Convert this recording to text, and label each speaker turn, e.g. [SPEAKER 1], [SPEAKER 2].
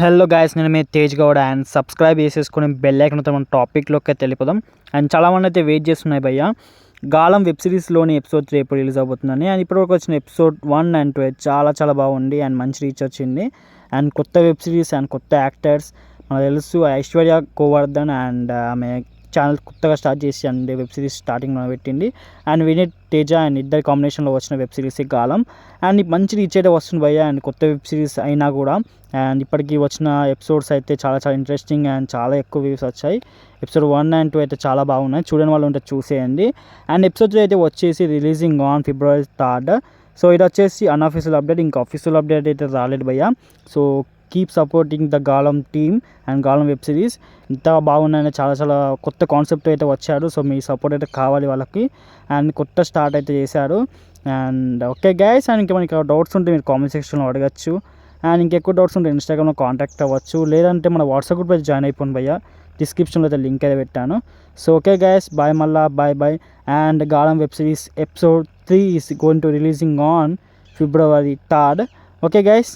[SPEAKER 1] Hello guys, నేను మీ Tej Gowda and subscribe చేసేసుకుని bell ఐకాన్తో మన టాపిక్లోకి తెలిపోదాం. అండ్ చాలామంది అయితే వెయిట్ చేస్తున్నాయి భయ్య, గాలం వెబ్ సిరీస్లోని ఎపిసోడ్ 3 ఎప్పుడు రిలీజ్ అవబోతుందని. అండ్ ఇప్పటివరకు వచ్చిన ఎపిసోడ్ 1 and 2 చాలా బాగుంది అండ్ మంచి రీచ్ వచ్చింది. అండ్ కొత్త వెబ్ సిరీస్ అండ్ కొత్త యాక్టర్స్ మనకు తెలుసు. ఐశ్వర్య గోవర్ధన్ అండ్ ఆమె ఛానల్ కొత్తగా స్టార్ట్ చేసి అండ్ వెబ్ సిరీస్ స్టార్టింగ్లో పెట్టింది. అండ్ వినీత్ తేజ అండ్ ఇద్దరి కాంబినేషన్లో వచ్చిన వెబ్ సిరీస్ గాలం. అండ్ మంచి రీచ్ అయితే వస్తుంది భయ్య. అండ్ కొత్త వెబ్ సిరీస్ అయినా కూడా అండ్ ఇప్పటికీ వచ్చిన ఎపిసోడ్స్ అయితే చాలా ఇంట్రెస్టింగ్ అండ్ చాలా ఎక్కువ వ్యూస్ వచ్చాయి. ఎపిసోడ్ 1 and 2 అయితే చాలా బాగున్నాయి. చూడని వాళ్ళు ఉంటే చూసేయండి. అండ్ ఎపిసోడ్ 3 అయితే వచ్చేసి releasing on February 3rd. So ఇది వచ్చేసి అన్అఫీషియల్ అప్డేట్, ఇంకా అఫీషియల్ అప్డేట్ అయితే రాలేదు భయ్య. సో కీప్ సపోర్టింగ్ ద గాలం టీమ్ అండ్ గాలం వెబ్ సిరీస్. ఇంత బాగున్నాయని చాలా కొత్త కాన్సెప్ట్ అయితే వచ్చాడు. సో మీ సపోర్ట్ అయితే కావాలి వాళ్ళకి. అండ్ కొత్త స్టార్ట్ అయితే చేశారు. అండ్ ఓకే గైస్, అండ్ ఇంకా మనకి డౌట్స్ ఉంటే మీరు కామెంట్ సెక్షన్లో అడగచ్చు. అండ్ ఇంకెక్కువ డౌట్స్ ఉంటే ఇన్స్టాగ్రామ్లో కాంటాక్ట్ అవ్వచ్చు, లేదంటే మన వాట్సాప్ గ్రూప్ అయితే జాయిన్ అయిపోండి భయ్య. డిస్క్రిప్షన్లో అయితే లింక్ అయితే పెట్టాను. సో ఓకే గైస్, బాయ్, మళ్ళా బాయ్. అండ్ గాలం web series episode 3 is going to releasing on February 3rd. Okay guys.